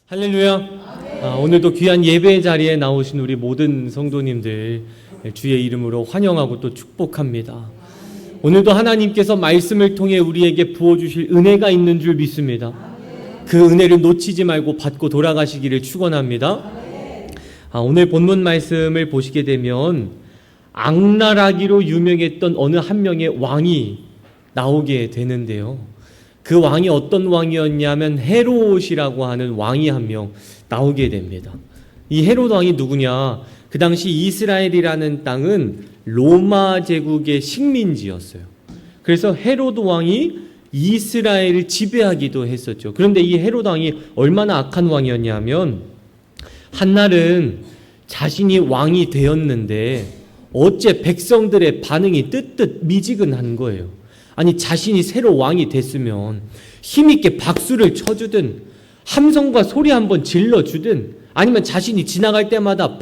할렐루야. 오늘도 귀한 예배 자리에 나오신 우리 모든 성도님들 주의 이름으로 환영하고 또 축복합니다. 오늘도 하나님께서 말씀을 통해 우리에게 부어주실 은혜가 있는 줄 믿습니다. 그 은혜를 놓치지 말고 받고 돌아가시기를 축원합니다. 오늘 본문 말씀을 보시게 되면 악랄하기로 유명했던 어느 한 명의 왕이 나오게 되는데요. 그 왕이 어떤 왕이었냐면 헤롯이라고 하는 왕이 한 명 나오게 됩니다. 이 헤롯 왕이 누구냐? 그 당시 이스라엘이라는 땅은 로마 제국의 식민지였어요. 그래서 헤롯 왕이 이스라엘을 지배하기도 했었죠. 그런데 이 헤롯 왕이 얼마나 악한 왕이었냐면 한날은 자신이 왕이 되었는데 어째 백성들의 반응이 뜨뜻 미지근한 거예요. 아니 자신이 새로 왕이 됐으면 힘있게 박수를 쳐주든 함성과 소리 한번 질러주든 아니면 자신이 지나갈 때마다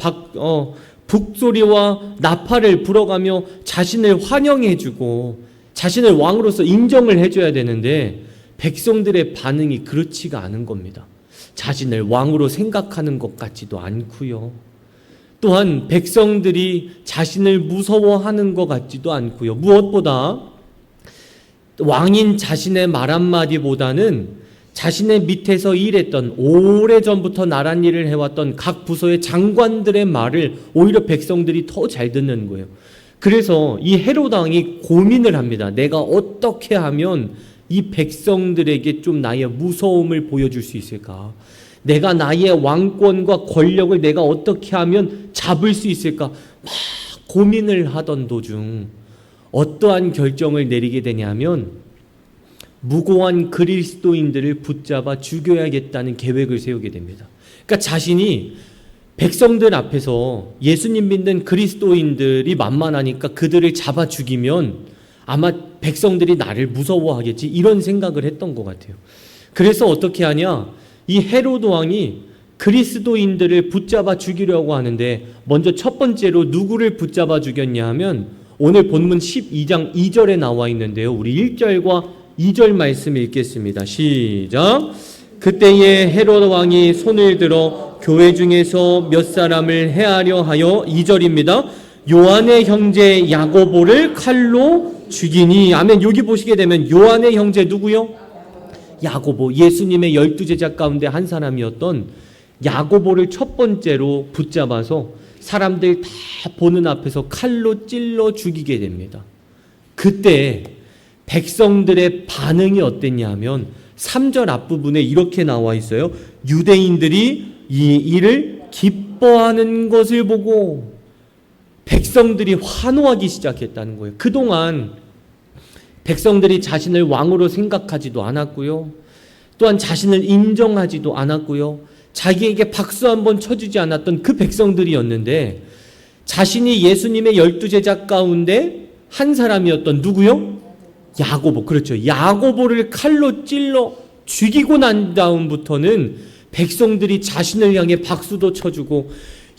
북소리와 나팔을 불어가며 자신을 환영해주고 자신을 왕으로서 인정을 해줘야 되는데 백성들의 반응이 그렇지가 않은 겁니다. 자신을 왕으로 생각하는 것 같지도 않고요. 또한 백성들이 자신을 무서워하는 것 같지도 않고요. 무엇보다 왕인 자신의 말 한마디보다는 자신의 밑에서 일했던 오래전부터 나란 일을 해왔던 각 부서의 장관들의 말을 오히려 백성들이 더 잘 듣는 거예요. 그래서 이 헤롯 왕이 고민을 합니다. 내가 어떻게 하면 이 백성들에게 좀 나의 무서움을 보여줄 수 있을까? 내가 나의 왕권과 권력을 내가 어떻게 하면 잡을 수 있을까? 막 고민을 하던 도중 어떠한 결정을 내리게 되냐면 무고한 그리스도인들을 붙잡아 죽여야겠다는 계획을 세우게 됩니다. 그러니까 자신이 백성들 앞에서 예수님 믿는 그리스도인들이 만만하니까 그들을 잡아 죽이면 아마 백성들이 나를 무서워하겠지 이런 생각을 했던 것 같아요. 그래서 어떻게 하냐? 이 헤롯 왕이 그리스도인들을 붙잡아 죽이려고 하는데 먼저 첫 번째로 누구를 붙잡아 죽였냐 하면 오늘 본문 12장 2절에 나와 있는데요. 우리 1절과 2절 말씀 읽겠습니다. 시작. 그때에 헤롯 왕이 손을 들어 교회 중에서 몇 사람을 해하려 하여 2절입니다. 요한의 형제 야고보를 칼로 죽이니. 아멘. 여기 보시게 되면 요한의 형제 누구요? 야고보. 예수님의 12제자 가운데 한 사람이었던 야고보를 첫 번째로 붙잡아서 사람들 다 보는 앞에서 칼로 찔러 죽이게 됩니다. 그때 백성들의 반응이 어땠냐 하면 3절 앞부분에 이렇게 나와 있어요. 유대인들이 이 일을 기뻐하는 것을 보고 백성들이 환호하기 시작했다는 거예요. 그동안 백성들이 자신을 왕으로 생각하지도 않았고요. 또한 자신을 인정하지도 않았고요. 자기에게 박수 한번 쳐주지 않았던 그 백성들이었는데 자신이 예수님의 12제자 가운데 한 사람이었던 누구요? 야고보. 그렇죠. 야고보를 칼로 찔러 죽이고 난 다음부터는 백성들이 자신을 향해 박수도 쳐주고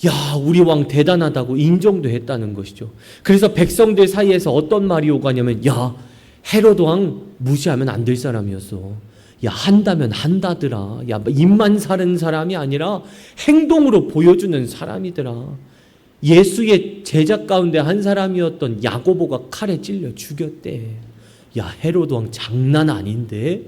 야 우리 왕 대단하다고 인정도 했다는 것이죠. 그래서 백성들 사이에서 어떤 말이 오가냐면 야 헤롯 왕 무시하면 안 될 사람이었어. 야 한다면 한다더라. 야 입만 사는 사람이 아니라 행동으로 보여주는 사람이더라. 예수의 제자 가운데 한 사람이었던 야고보가 칼에 찔려 죽였대. 야 헤롯 왕 장난 아닌데.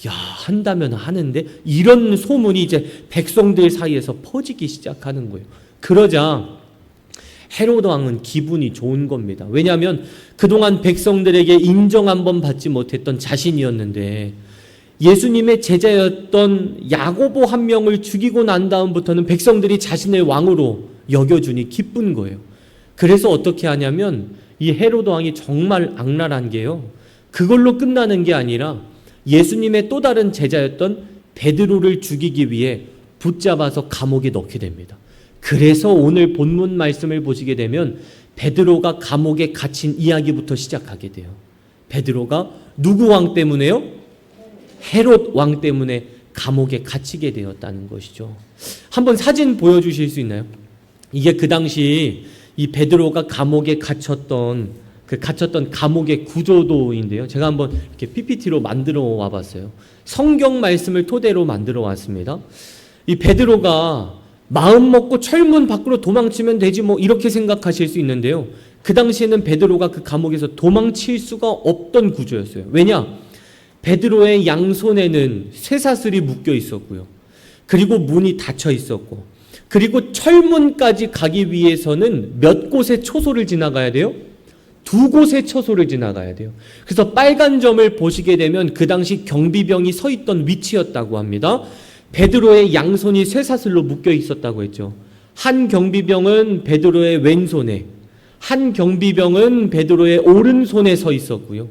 야 한다면 하는데. 이런 소문이 이제 백성들 사이에서 퍼지기 시작하는 거예요. 그러자 헤롯 왕은 기분이 좋은 겁니다. 왜냐하면 그동안 백성들에게 인정 한번 받지 못했던 자신이었는데 예수님의 제자였던 야고보 한 명을 죽이고 난 다음부터는 백성들이 자신을 왕으로 여겨주니 기쁜 거예요. 그래서 어떻게 하냐면 이 헤롯 왕이 정말 악랄한 게요. 그걸로 끝나는 게 아니라 예수님의 또 다른 제자였던 베드로를 죽이기 위해 붙잡아서 감옥에 넣게 됩니다. 그래서 오늘 본문 말씀을 보시게 되면 베드로가 감옥에 갇힌 이야기부터 시작하게 돼요. 베드로가 누구 왕 때문에요? 헤롯 왕 때문에 감옥에 갇히게 되었다는 것이죠. 한번 사진 보여주실 수 있나요? 이게 그 당시 이 베드로가 감옥에 갇혔던 감옥의 구조도인데요. 제가 한번 이렇게 PPT로 만들어 와봤어요. 성경 말씀을 토대로 만들어 왔습니다. 이 베드로가 마음 먹고 철문 밖으로 도망치면 되지 뭐 이렇게 생각하실 수 있는데요. 그 당시에는 베드로가 그 감옥에서 도망칠 수가 없던 구조였어요. 왜냐? 베드로의 양손에는 쇠사슬이 묶여 있었고요. 그리고 문이 닫혀 있었고, 그리고 철문까지 가기 위해서는 몇 곳의 초소를 지나가야 돼요? 2곳의 초소를 지나가야 돼요. 그래서 빨간 점을 보시게 되면 그 당시 경비병이 서 있던 위치였다고 합니다. 베드로의 양손이 쇠사슬로 묶여 있었다고 했죠. 한 경비병은 베드로의 왼손에, 한 경비병은 베드로의 오른손에 서 있었고요.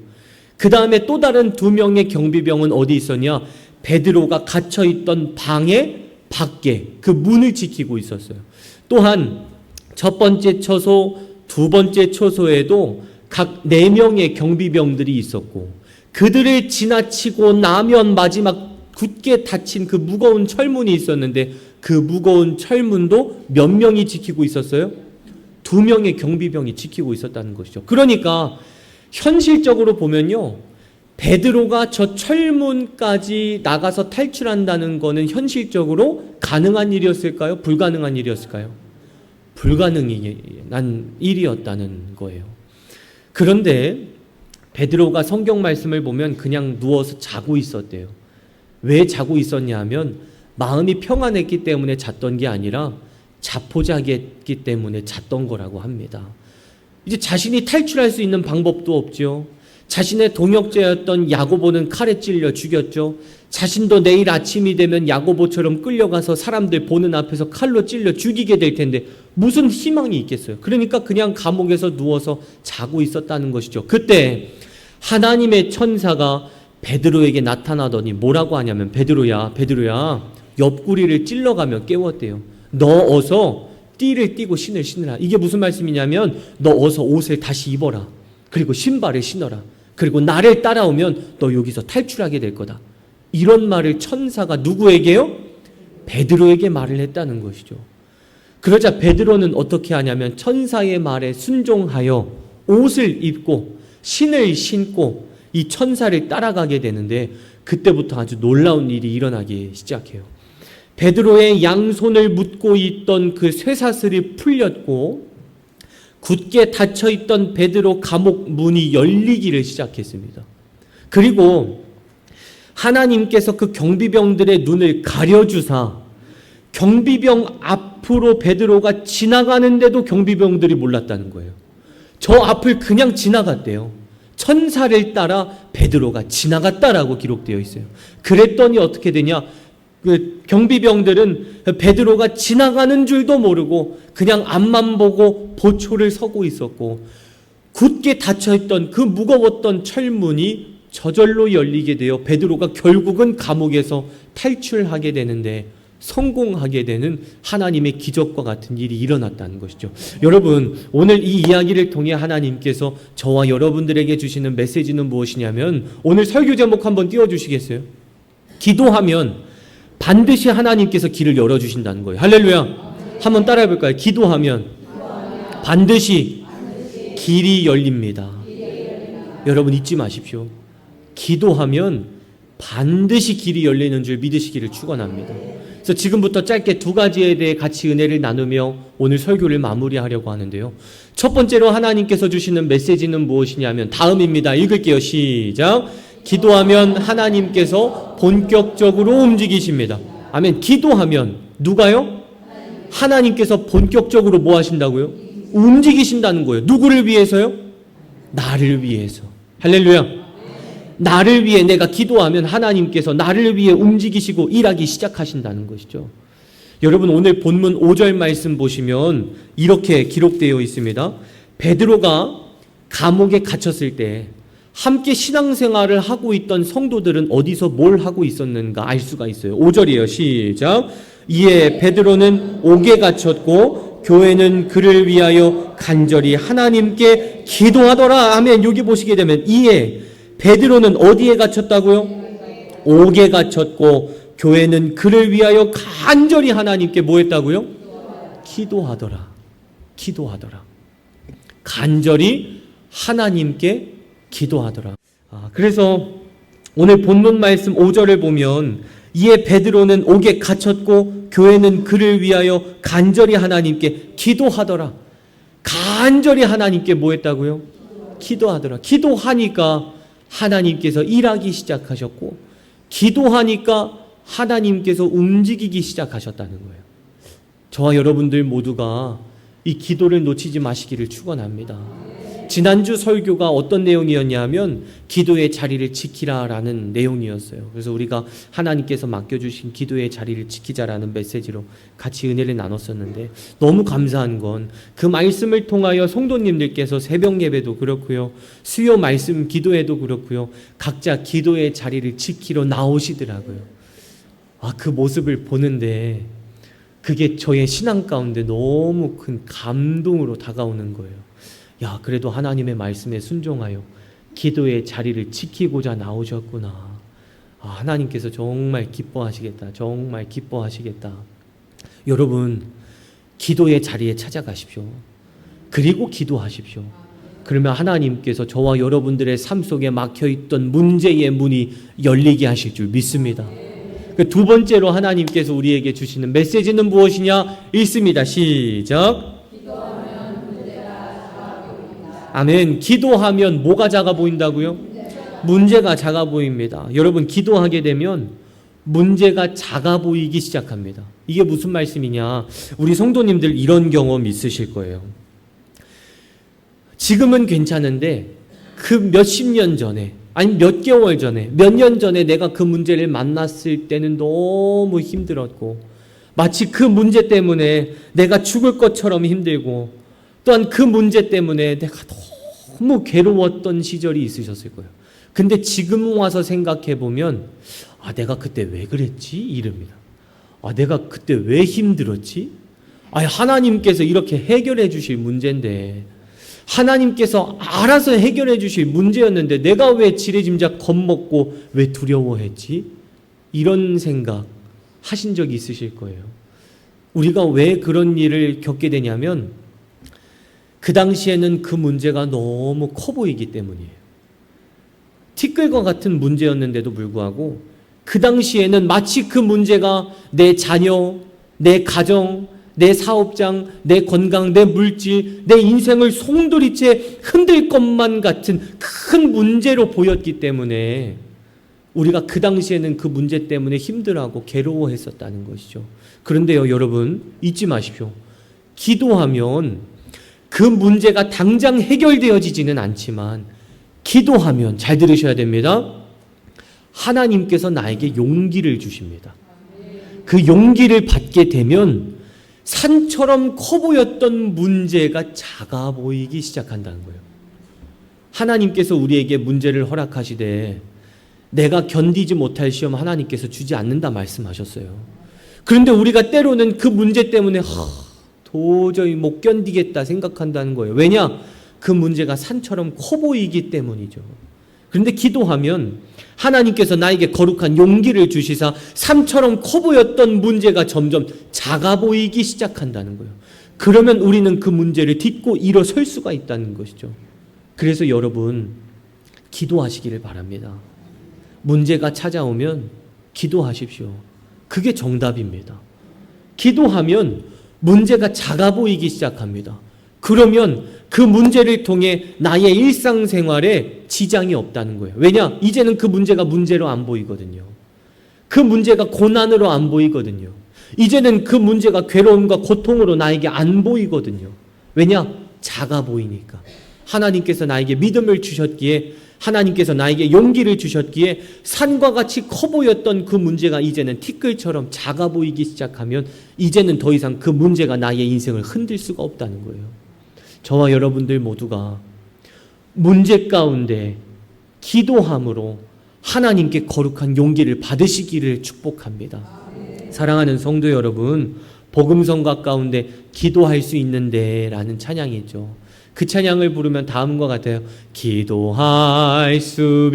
그 다음에 또 다른 2명의 경비병은 어디 있었냐? 베드로가 갇혀있던 방의 밖에 그 문을 지키고 있었어요. 또한 첫 번째 처소, 두 번째 처소에도 각 4명의 경비병들이 있었고, 그들을 지나치고 나면 마지막 굳게 닫힌 그 무거운 철문이 있었는데, 그 무거운 철문도 몇 명이 지키고 있었어요? 2명의 경비병이 지키고 있었다는 것이죠. 그러니까 현실적으로 보면요, 베드로가 저 철문까지 나가서 탈출한다는 것은 현실적으로 가능한 일이었을까요? 불가능한 일이었을까요? 불가능한 일이었다는 거예요. 그런데 베드로가 성경 말씀을 보면 그냥 누워서 자고 있었대요. 왜 자고 있었냐 하면 마음이 평안했기 때문에 잤던 게 아니라 자포자기했기 때문에 잤던 거라고 합니다. 이제 자신이 탈출할 수 있는 방법도 없죠. 자신의 동역자였던 야고보는 칼에 찔려 죽였죠. 자신도 내일 아침이 되면 야고보처럼 끌려가서 사람들 보는 앞에서 칼로 찔려 죽이게 될 텐데 무슨 희망이 있겠어요. 그러니까 그냥 감옥에서 누워서 자고 있었다는 것이죠. 그때 하나님의 천사가 베드로에게 나타나더니 뭐라고 하냐면, 베드로야 옆구리를 찔러가며 깨웠대요. 너 어서 띠를 띠고 신을 신으라. 이게 무슨 말씀이냐면, 너 어서 옷을 다시 입어라. 그리고 신발을 신어라. 그리고 나를 따라오면 너 여기서 탈출하게 될 거다. 이런 말을 천사가 누구에게요? 베드로에게 말을 했다는 것이죠. 그러자 베드로는 어떻게 하냐면 천사의 말에 순종하여 옷을 입고 신을 신고 이 천사를 따라가게 되는데, 그때부터 아주 놀라운 일이 일어나기 시작해요. 베드로의 양손을 묶고 있던 그 쇠사슬이 풀렸고 굳게 닫혀있던 베드로 감옥 문이 열리기를 시작했습니다. 그리고 하나님께서 그 경비병들의 눈을 가려주사 경비병 앞으로 베드로가 지나가는데도 경비병들이 몰랐다는 거예요. 저 앞을 그냥 지나갔대요. 천사를 따라 베드로가 지나갔다라고 기록되어 있어요. 그랬더니 어떻게 되냐? 그 경비병들은 베드로가 지나가는 줄도 모르고 그냥 앞만 보고 보초를 서고 있었고, 굳게 닫혀있던 그 무거웠던 철문이 저절로 열리게 되어 베드로가 결국은 감옥에서 탈출하게 되는데 성공하게 되는 하나님의 기적과 같은 일이 일어났다는 것이죠. 여러분, 오늘 이 이야기를 통해 하나님께서 저와 여러분들에게 주시는 메시지는 무엇이냐면, 오늘 설교 제목 한번 띄워주시겠어요? 기도하면 반드시 하나님께서 길을 열어주신다는 거예요. 할렐루야. 한번 따라해 볼까요? 기도하면 반드시 길이 열립니다. 여러분 잊지 마십시오. 기도하면 반드시 길이 열리는 줄 믿으시기를 축원합니다. 그래서 지금부터 짧게 2가지에 대해 같이 은혜를 나누며 오늘 설교를 마무리하려고 하는데요. 첫 번째로 하나님께서 주시는 메시지는 무엇이냐면, 다음입니다. 읽을게요. 시작. 기도하면 하나님께서 본격적으로 움직이십니다. 아멘. 기도하면 누가요? 하나님께서 본격적으로 뭐 하신다고요? 움직이신다는 거예요. 누구를 위해서요? 나를 위해서. 할렐루야. 나를 위해 내가 기도하면 하나님께서 나를 위해 움직이시고 일하기 시작하신다는 것이죠. 여러분, 오늘 본문 5절 말씀 보시면 이렇게 기록되어 있습니다. 베드로가 감옥에 갇혔을 때 함께 신앙생활을 하고 있던 성도들은 어디서 뭘 하고 있었는가 알 수가 있어요. 5절이에요. 시작. 이에 베드로는 옥에 갇혔고 교회는 그를 위하여 간절히 하나님께 기도하더라. 아멘. 여기 보시게 되면 이에 베드로는 어디에 갇혔다고요? 옥에 갇혔고 교회는 그를 위하여 간절히 하나님께 뭐 했다고요? 기도하더라. 기도하더라. 간절히 하나님께 기도하더라. 그래서 오늘 본문 말씀 5절을 보면, 이에 베드로는 옥에 갇혔고 교회는 그를 위하여 간절히 하나님께 기도하더라. 간절히 하나님께 뭐 했다고요? 기도하더라. 기도하니까 하나님께서 일하기 시작하셨고, 기도하니까 하나님께서 움직이기 시작하셨다는 거예요. 저와 여러분들 모두가 이 기도를 놓치지 마시기를 축원합니다. 지난주 설교가 어떤 내용이었냐면 기도의 자리를 지키라라는 내용이었어요. 그래서 우리가 하나님께서 맡겨주신 기도의 자리를 지키자라는 메시지로 같이 은혜를 나눴었는데, 너무 감사한 건 그 말씀을 통하여 성도님들께서 새벽 예배도 그렇고요, 수요 말씀 기도회도 그렇고요, 각자 기도의 자리를 지키러 나오시더라고요. 그 모습을 보는데 그게 저의 신앙 가운데 너무 큰 감동으로 다가오는 거예요. 그래도 하나님의 말씀에 순종하여 기도의 자리를 지키고자 나오셨구나. 하나님께서 정말 기뻐하시겠다. 정말 기뻐하시겠다. 여러분, 기도의 자리에 찾아가십시오. 그리고 기도하십시오. 그러면 하나님께서 저와 여러분들의 삶 속에 막혀있던 문제의 문이 열리게 하실 줄 믿습니다. 두 번째로 하나님께서 우리에게 주시는 메시지는 무엇이냐? 읽습니다. 시작. 아멘. 기도하면 뭐가 작아 보인다고요? 문제가 작아 보입니다. 여러분, 기도하게 되면 문제가 작아 보이기 시작합니다. 이게 무슨 말씀이냐? 우리 성도님들 이런 경험 있으실 거예요. 지금은 괜찮은데 그 몇십 년 전에, 아니 몇 개월 전에, 몇 년 전에 내가 그 문제를 만났을 때는 너무 힘들었고, 마치 그 문제 때문에 내가 죽을 것처럼 힘들고, 또한 그 문제 때문에 내가 너무 괴로웠던 시절이 있으셨을 거예요. 근데 지금 와서 생각해 보면 내가 그때 왜 그랬지? 이릅니다. 내가 그때 왜 힘들었지? 하나님께서 이렇게 해결해 주실 문제인데, 하나님께서 알아서 해결해 주실 문제였는데 내가 왜 지레짐작 겁먹고 왜 두려워했지? 이런 생각 하신 적이 있으실 거예요. 우리가 왜 그런 일을 겪게 되냐면 그 당시에는 그 문제가 너무 커 보이기 때문이에요. 티끌과 같은 문제였는데도 불구하고 그 당시에는 마치 그 문제가 내 자녀, 내 가정, 내 사업장, 내 건강, 내 물질, 내 인생을 송두리째 흔들 것만 같은 큰 문제로 보였기 때문에 우리가 그 당시에는 그 문제 때문에 힘들어하고 괴로워했었다는 것이죠. 그런데요, 여러분, 잊지 마십시오. 기도하면 그 문제가 당장 해결되어지지는 않지만, 기도하면, 잘 들으셔야 됩니다, 하나님께서 나에게 용기를 주십니다. 그 용기를 받게 되면 산처럼 커 보였던 문제가 작아 보이기 시작한다는 거예요. 하나님께서 우리에게 문제를 허락하시되 내가 견디지 못할 시험 하나님께서 주지 않는다 말씀하셨어요. 그런데 우리가 때로는 그 문제 때문에 도저히 못 견디겠다 생각한다는 거예요. 왜냐? 그 문제가 산처럼 커 보이기 때문이죠. 그런데 기도하면 하나님께서 나에게 거룩한 용기를 주시사 산처럼 커 보였던 문제가 점점 작아 보이기 시작한다는 거예요. 그러면 우리는 그 문제를 딛고 일어설 수가 있다는 것이죠. 그래서 여러분, 기도하시기를 바랍니다. 문제가 찾아오면 기도하십시오. 그게 정답입니다. 기도하면 문제가 작아 보이기 시작합니다. 그러면 그 문제를 통해 나의 일상생활에 지장이 없다는 거예요. 왜냐? 이제는 그 문제가 문제로 안 보이거든요. 그 문제가 고난으로 안 보이거든요. 이제는 그 문제가 괴로움과 고통으로 나에게 안 보이거든요. 왜냐? 작아 보이니까. 하나님께서 나에게 믿음을 주셨기에, 하나님께서 나에게 용기를 주셨기에 산과 같이 커 보였던 그 문제가 이제는 티끌처럼 작아 보이기 시작하면 이제는 더 이상 그 문제가 나의 인생을 흔들 수가 없다는 거예요. 저와 여러분들 모두가 문제 가운데 기도함으로 하나님께 거룩한 용기를 받으시기를 축복합니다. 사랑하는 성도 여러분, 복음성가 가운데 기도할 수 있는데 라는 찬양이 있죠. 그 찬양을 부르면 다음과 같아요. 기도할 수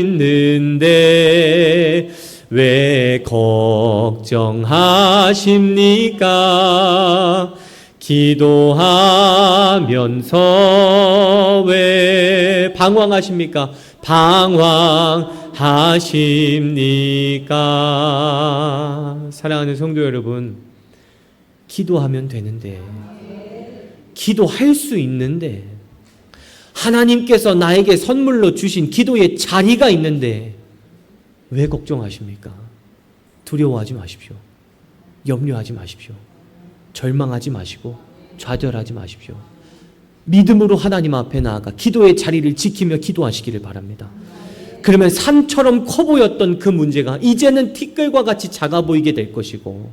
있는데 왜 걱정하십니까? 기도하면서 왜 방황하십니까? 방황하십니까? 사랑하는 성도 여러분, 기도하면 되는데, 기도할 수 있는데, 하나님께서 나에게 선물로 주신 기도의 자리가 있는데 왜 걱정하십니까? 두려워하지 마십시오. 염려하지 마십시오. 절망하지 마시고 좌절하지 마십시오. 믿음으로 하나님 앞에 나아가 기도의 자리를 지키며 기도하시기를 바랍니다. 그러면 산처럼 커 보였던 그 문제가 이제는 티끌과 같이 작아 보이게 될 것이고,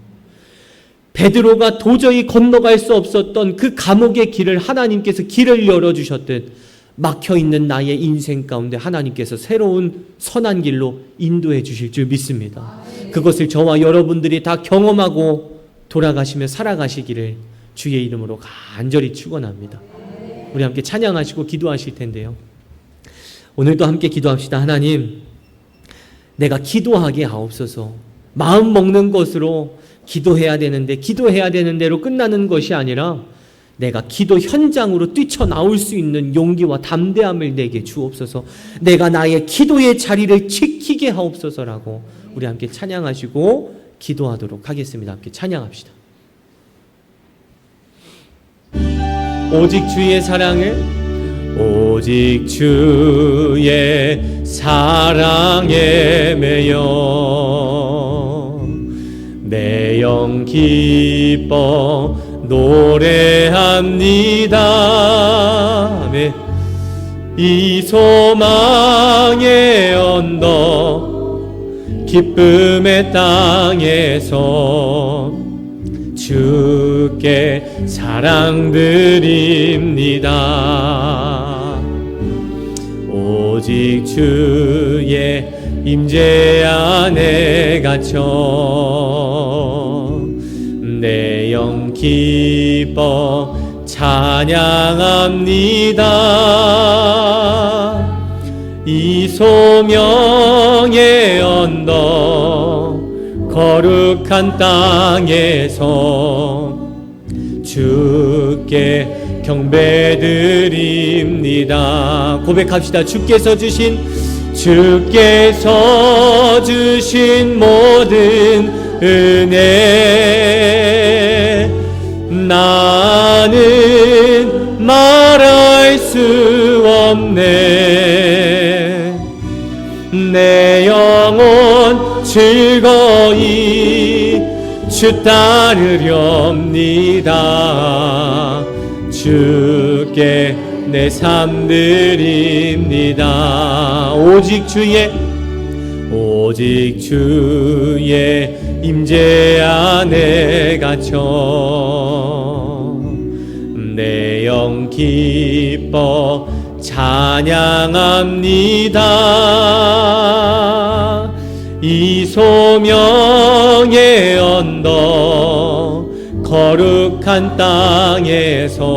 베드로가 도저히 건너갈 수 없었던 그 감옥의 길을 하나님께서 길을 열어주셨듯 막혀있는 나의 인생 가운데 하나님께서 새로운 선한 길로 인도해 주실 줄 믿습니다. 그것을 저와 여러분들이 다 경험하고 돌아가시며 살아가시기를 주의 이름으로 간절히 축원합니다. 우리 함께 찬양하시고 기도하실 텐데요, 오늘도 함께 기도합시다. 하나님, 내가 기도하게 하옵소서. 마음 먹는 것으로 기도해야 되는데 기도해야 되는 대로 끝나는 것이 아니라 내가 기도 현장으로 뛰쳐나올 수 있는 용기와 담대함을 내게 주옵소서. 내가 나의 기도의 자리를 지키게 하옵소서라고 우리 함께 찬양하시고 기도하도록 하겠습니다. 함께 찬양합시다. 오직 주의 사랑을, 오직 주의 사랑에 매여 내 영 기뻐 노래합니다. 아멘. 이 소망의 언덕 기쁨의 땅에서 주께 사랑드립니다. 오직 주의 임재 안에 갇혀 내 영 기뻐 찬양합니다. 이 소명의 언덕 거룩한 땅에서 주께 경배드립니다. 고백합시다. 주께서 주신 모든 은혜 나는 말할 수 없네. 내 영혼 즐거이 주 따르렵니다. 주께 내 삶 드립니다. 오직 주의 임재 안에 갇혀 내 영 기뻐 찬양합니다. 이 소명의 언덕 거룩한 땅에서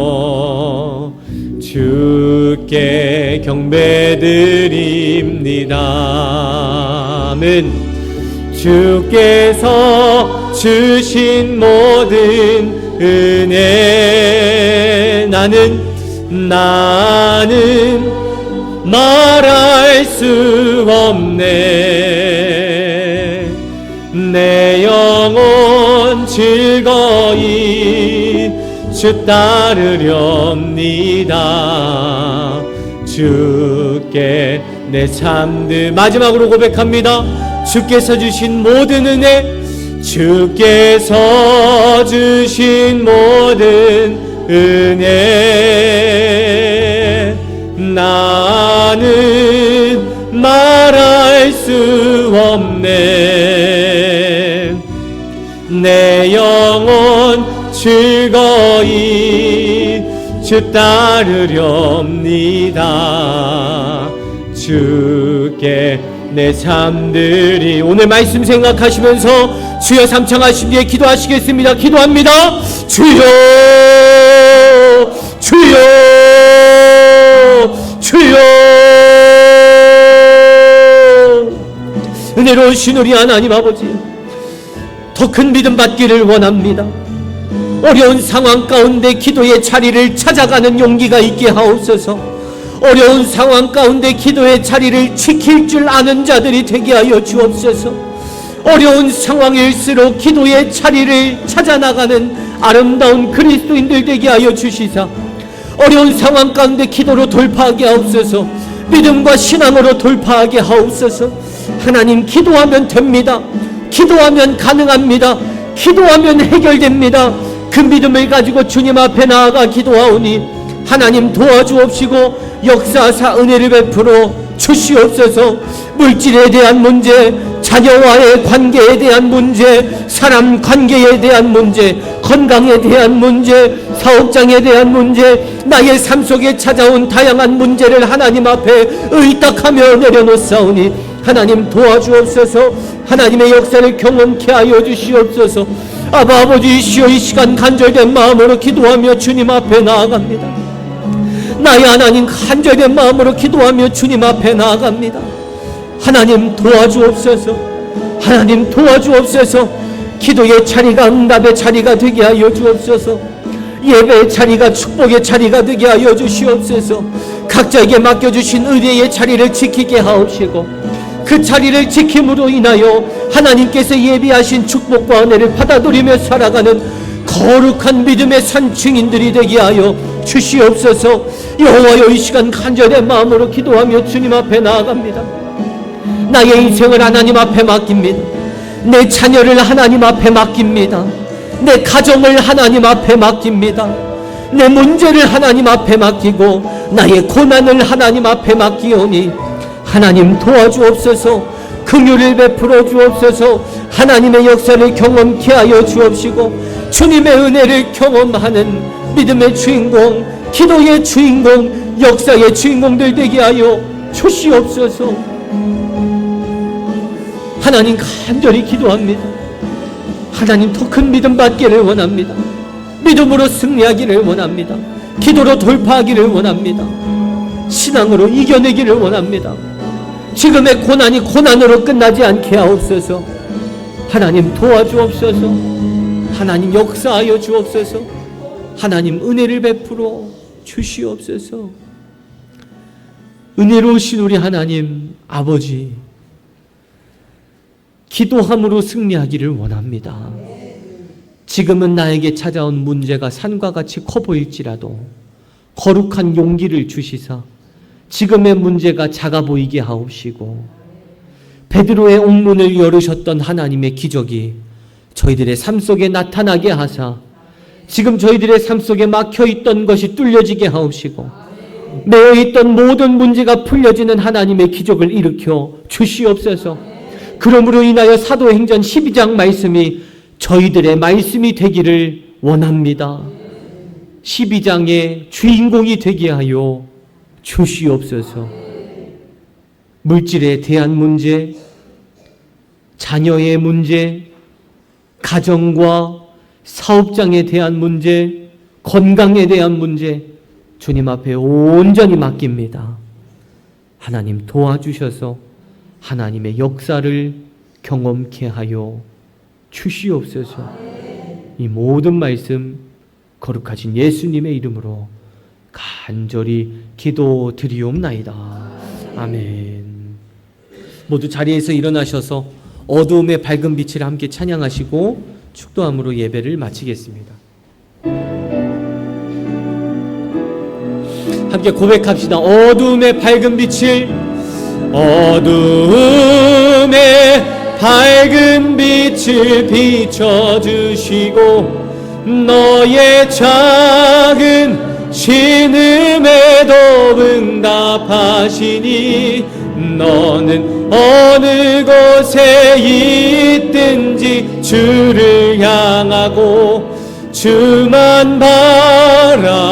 주께 경배드립니다. 아멘. 주께서 주신 모든 은혜 나는 말할 수 없네. 내 영혼 즐거이 주 따르렵니다. 주께 내 삶들 마지막으로 고백합니다. 주께서 주신 모든 은혜, 주께서 주신 모든 은혜 나는 말할 수 없네. 내 영혼 즐거이 주 따르렵니다. 주께 내 삶들이 오늘 말씀 생각하시면서 주여 삼창하신 뒤에 기도하시겠습니다. 기도합니다. 주여 주여 주여 은혜로우신 우리 하나님 아버지, 더 큰 믿음 받기를 원합니다. 어려운 상황 가운데 기도의 자리를 찾아가는 용기가 있게 하옵소서. 어려운 상황 가운데 기도의 자리를 지킬 줄 아는 자들이 되게 하여 주옵소서. 어려운 상황일수록 기도의 자리를 찾아나가는 아름다운 그리스도인들 되게 하여 주시사 어려운 상황 가운데 기도로 돌파하게 하옵소서. 믿음과 신앙으로 돌파하게 하옵소서. 하나님, 기도하면 됩니다. 기도하면 가능합니다. 기도하면 해결됩니다. 그 믿음을 가지고 주님 앞에 나아가 기도하오니 하나님 도와주옵시고 역사하사 은혜를 베풀어 주시옵소서. 물질에 대한 문제, 자녀와의 관계에 대한 문제, 사람 관계에 대한 문제, 건강에 대한 문제, 사업장에 대한 문제, 나의 삶 속에 찾아온 다양한 문제를 하나님 앞에 의탁하며 내려놓사오니 하나님 도와주옵소서. 하나님의 역사를 경험케 하여 주시옵소서. 아바 아버지시여, 이 시간 간절된 마음으로 기도하며 주님 앞에 나아갑니다. 나의 하나님, 간절된 마음으로 기도하며 주님 앞에 나아갑니다. 하나님 도와주옵소서. 하나님 도와주옵소서. 기도의 자리가 응답의 자리가 되게 하여 주옵소서. 예배의 자리가 축복의 자리가 되게 하여 주시옵소서. 각자에게 맡겨주신 의뢰의 자리를 지키게 하옵시고 그 자리를 지킴으로 인하여 하나님께서 예비하신 축복과 은혜를 받아들이며 살아가는 거룩한 믿음의 산증인들이 되게 하여 주시옵소서. 여호와여, 이 시간 간절한 마음으로 기도하며 주님 앞에 나아갑니다. 나의 인생을 하나님 앞에 맡깁니다. 내 자녀를 하나님 앞에 맡깁니다. 내 가정을 하나님 앞에 맡깁니다. 내 문제를 하나님 앞에 맡기고 나의 고난을 하나님 앞에 맡기오니 하나님 도와주옵소서. 긍휼을 베풀어 주옵소서. 하나님의 역사를 경험케 하여 주옵시고 주님의 은혜를 경험하는 믿음의 주인공, 기도의 주인공, 역사의 주인공들 되게 하여 주시옵소서. 하나님, 간절히 기도합니다. 하나님, 더 큰 믿음 받기를 원합니다. 믿음으로 승리하기를 원합니다. 기도로 돌파하기를 원합니다. 신앙으로 이겨내기를 원합니다. 지금의 고난이 고난으로 끝나지 않게 하옵소서. 하나님 도와주옵소서. 하나님 역사하여 주옵소서. 하나님 은혜를 베풀어 주시옵소서. 은혜로우신 우리 하나님 아버지, 기도함으로 승리하기를 원합니다. 지금은 나에게 찾아온 문제가 산과 같이 커 보일지라도 거룩한 용기를 주시사 지금의 문제가 작아 보이게 하옵시고 베드로의 옥문을 열으셨던 하나님의 기적이 저희들의 삶 속에 나타나게 하사 지금 저희들의 삶 속에 막혀있던 것이 뚫려지게 하옵시고 매여있던 모든 문제가 풀려지는 하나님의 기적을 일으켜 주시옵소서. 그러므로 인하여 사도행전 12장 말씀이 저희들의 말씀이 되기를 원합니다. 12장의 주인공이 되게 하여 주시옵소서. 물질에 대한 문제, 자녀의 문제, 가정과 사업장에 대한 문제, 건강에 대한 문제, 주님 앞에 온전히 맡깁니다. 하나님 도와주셔서 하나님의 역사를 경험케 하여 주시옵소서. 이 모든 말씀 거룩하신 예수님의 이름으로 간절히 기도드리옵나이다. 아멘. 모두 자리에서 일어나셔서 어두움의 밝은 빛을 함께 찬양하시고 축도함으로 예배를 마치겠습니다. 함께 고백합시다. 어두움의 밝은 빛을, 어두움의 밝은 빛을 비춰주시고 너의 작은 신음에도 응답하시니 너는 어느 곳에 있든지 주를 향하고 주만 바라볼지라.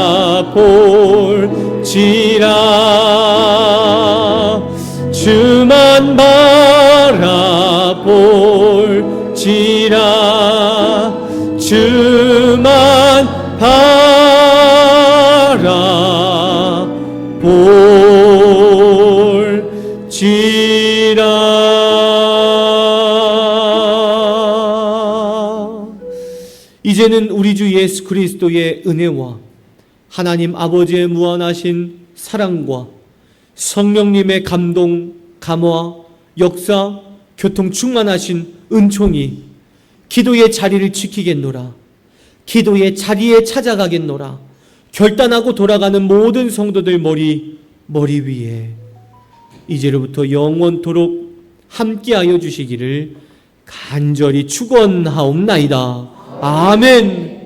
주만 바라볼지라. 주만 바라볼지라. 이제는 우리 주 예수 그리스도의 은혜와 하나님 아버지의 무한하신 사랑과 성령님의 감동, 감화, 역사, 교통 충만하신 은총이 기도의 자리를 지키겠노라. 기도의 자리에 찾아가겠노라. 결단하고 돌아가는 모든 성도들 머리 위에 이제로부터 영원토록 함께하여 주시기를 간절히 축원하옵나이다. 아멘.